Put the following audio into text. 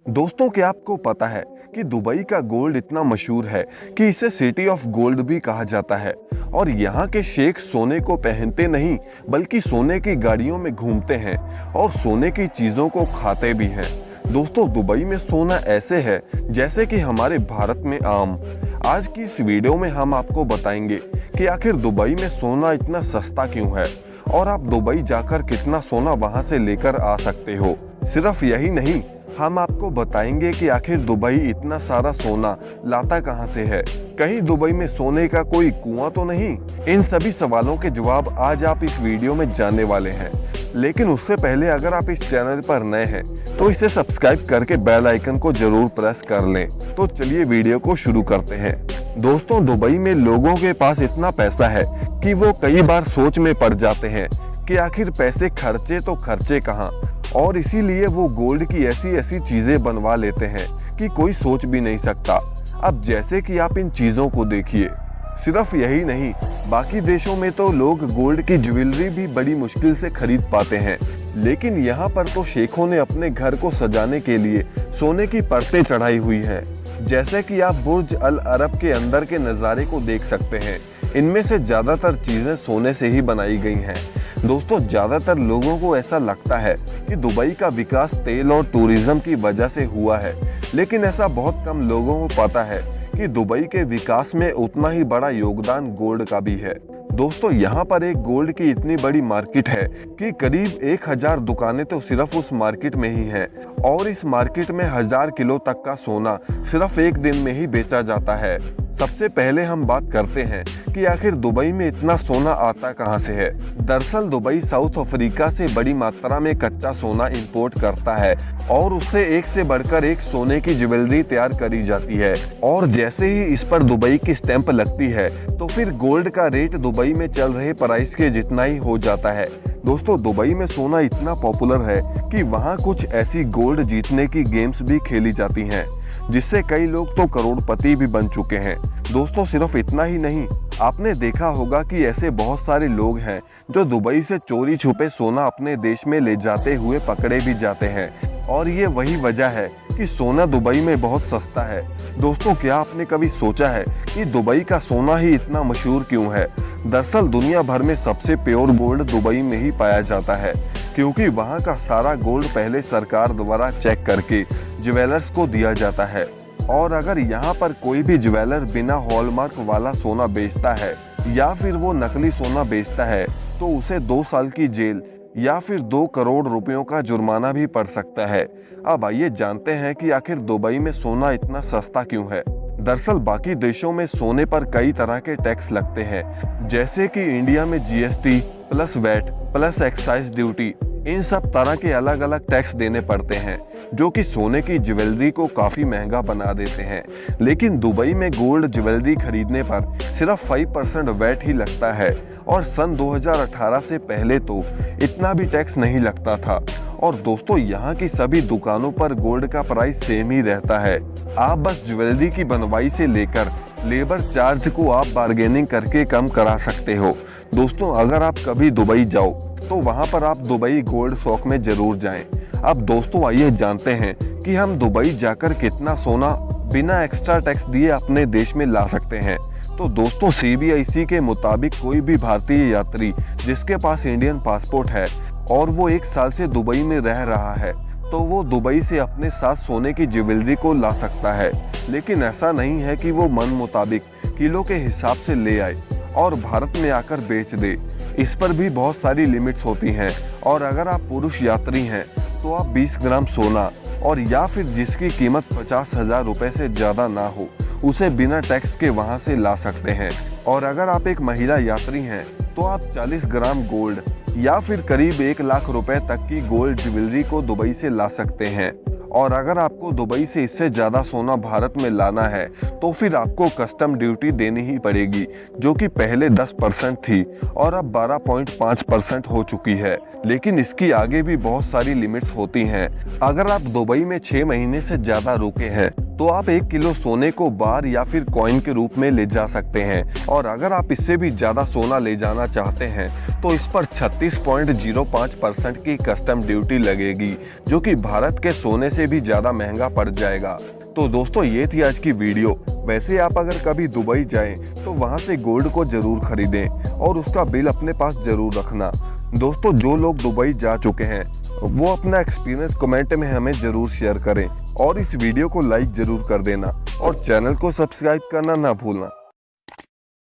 दोस्तों, क्या आपको पता है कि दुबई का गोल्ड इतना मशहूर है कि इसे सिटी ऑफ गोल्ड भी कहा जाता है। और यहाँ के शेख सोने को पहनते नहीं बल्कि सोने की गाड़ियों में घूमते हैं और सोने की चीज़ों को खाते भी हैं। दोस्तों, दुबई में सोना ऐसे है जैसे कि हमारे भारत में आम। आज की इस वीडियो में हम आपको बताएंगे कि आखिर दुबई में सोना इतना सस्ता क्यों है और आप दुबई जाकर कितना सोना वहाँ से लेकर आ सकते हो। सिर्फ यही नहीं, हम आपको बताएंगे कि आखिर दुबई इतना सारा सोना लाता कहां से है। कहीं दुबई में सोने का कोई कुआं तो नहीं? इन सभी सवालों के जवाब आज आप इस वीडियो में जानने वाले हैं। लेकिन उससे पहले अगर आप इस चैनल पर नए हैं तो इसे सब्सक्राइब करके बेल आइकन को जरूर प्रेस कर लें। तो चलिए वीडियो को शुरू करते हैं। दोस्तों, दुबई में लोगों के पास इतना पैसा है कि वो कई बार सोच में पड़ जाते हैं कि आखिर पैसे खर्चे तो खर्चे कहाँ, और इसीलिए वो गोल्ड की ऐसी ऐसी चीजें बनवा लेते हैं कि कोई सोच भी नहीं सकता। अब जैसे कि आप इन चीजों को देखिए। सिर्फ यही नहीं, बाकी देशों में तो लोग गोल्ड की ज्वेलरी भी बड़ी मुश्किल से खरीद पाते हैं, लेकिन यहाँ पर तो शेखों ने अपने घर को सजाने के लिए सोने की परतें चढ़ाई हुई हैं। जैसे कि आप बुर्ज अल अरब के अंदर के नज़ारे को देख सकते हैं। इनमें से ज्यादातर चीजें सोने से ही बनाई गई हैं। दोस्तों, ज्यादातर लोगों को ऐसा लगता है कि दुबई का विकास तेल और टूरिज्म की वजह से हुआ है, लेकिन ऐसा बहुत कम लोगों को पता है कि दुबई के विकास में उतना ही बड़ा योगदान गोल्ड का भी है। दोस्तों, यहाँ पर एक गोल्ड की इतनी बड़ी मार्केट है कि करीब 1000 दुकानें तो सिर्फ उस मार्केट में ही हैं, और इस मार्केट में 1000 किलो तक का सोना सिर्फ एक दिन में ही बेचा जाता है। सबसे पहले हम बात करते हैं कि आखिर दुबई में इतना सोना आता कहां से है। दरअसल दुबई साउथ अफ्रीका से बड़ी मात्रा में कच्चा सोना इंपोर्ट करता है और उससे एक से बढ़कर एक सोने की ज्वेलरी तैयार करी जाती है, और जैसे ही इस पर दुबई की स्टैंप लगती है तो फिर गोल्ड का रेट दुबई में चल रहे प्राइस के जितना ही हो जाता है। दोस्तों, दुबई में सोना इतना पॉपुलर है कि वहाँ कुछ ऐसी गोल्ड जीतने की गेम्स भी खेली जाती हैं, जिससे कई लोग तो करोड़पति भी बन चुके हैं। दोस्तों, सिर्फ इतना ही नहीं, आपने देखा होगा कि ऐसे बहुत सारे लोग हैं जो दुबई से चोरी छुपे सोना अपने देश में ले जाते हुए पकड़े भी जाते हैं, और ये वही वजह है कि सोना दुबई में बहुत सस्ता है। दोस्तों, क्या आपने कभी सोचा है कि दुबई का सोना ही इतना मशहूर क्यों है? दरअसल दुनिया भर में सबसे प्योर गोल्ड दुबई में ही पाया जाता है, क्योंकि वहाँ का सारा गोल्ड पहले सरकार द्वारा चेक करके ज्वेलर्स को दिया जाता है, और अगर यहाँ पर कोई भी ज्वेलर बिना हॉलमार्क वाला सोना बेचता है या फिर वो नकली सोना बेचता है तो उसे 2 साल की जेल या फिर 2 करोड़ रुपयों का जुर्माना भी पड़ सकता है। अब आइए जानते हैं कि आखिर दुबई में सोना इतना सस्ता क्यों है। दरअसल बाकी देशों में सोने पर कई तरह के टैक्स लगते हैं, जैसे कि इंडिया में GST plus VAT plus excise duty, इन सब तरह के अलग अलग टैक्स देने पड़ते हैं, जो कि सोने की ज्वेलरी को काफ़ी महंगा बना देते हैं। लेकिन दुबई में गोल्ड ज्वेलरी खरीदने पर सिर्फ 5% वैट ही लगता है, और सन 2018 से पहले तो इतना भी टैक्स नहीं लगता था। और दोस्तों, यहाँ की सभी दुकानों पर गोल्ड का प्राइस सेम ही रहता है। आप बस ज्वेलरी की बनवाई से लेकर लेबर चार्ज को आप बार्गेनिंग करके कम करा सकते हो। दोस्तों, अगर आप कभी दुबई जाओ तो वहाँ पर आप दुबई गोल्ड शॉप में जरूर जाएं। अब दोस्तों, आइए जानते हैं कि हम दुबई जाकर कितना सोना बिना एक्स्ट्रा टैक्स दिए अपने देश में ला सकते हैं। तो दोस्तों, CBIC के मुताबिक कोई भी भारतीय यात्री जिसके पास इंडियन पासपोर्ट है और वो 1 साल से दुबई में रह रहा है तो वो दुबई से अपने साथ सोने की ज्वेलरी को ला सकता है। लेकिन ऐसा नहीं है कि वो मन मुताबिक किलो के हिसाब से ले आए और भारत में आकर बेच दे। इस पर भी बहुत सारी लिमिट्स होती हैं, और अगर आप पुरुष यात्री हैं तो आप 20 ग्राम सोना और या फिर जिसकी कीमत 50,000 रुपये से ज़्यादा ना हो उसे बिना टैक्स के वहाँ से ला सकते हैं। और अगर आप एक महिला यात्री हैं तो आप 40 ग्राम गोल्ड या फिर करीब 1 लाख रुपए तक की गोल्ड ज्वेलरी को दुबई से ला सकते हैं। और अगर आपको दुबई से इससे ज़्यादा सोना भारत में लाना है तो फिर आपको कस्टम ड्यूटी देनी ही पड़ेगी, जो कि पहले 10% थी और अब 12.5% हो चुकी है। लेकिन इसकी आगे भी बहुत सारी लिमिट्स होती हैं। अगर आप दुबई में 6 महीने से ज़्यादा रुके हैं तो आप 1 किलो सोने को बार या फिर कॉइन के रूप में ले जा सकते हैं। और अगर आप इससे भी ज़्यादा सोना ले जाना चाहते हैं तो इस पर 36.05% की कस्टम ड्यूटी लगेगी, जो कि भारत के सोने से भी ज़्यादा महंगा पड़ जाएगा। तो दोस्तों ये थी आज की वीडियो। वैसे आप अगर कभी दुबई जाएं तो वहां से गोल्ड को जरूर खरीदें और उसका बिल अपने पास जरूर रखना। दोस्तों जो लोग दुबई जा चुके हैं वो अपना एक्सपीरियंस कमेंट में हमें जरूर शेयर करें और इस वीडियो को लाइक जरूर कर देना और चैनल को सब्सक्राइब करना ना भूलना।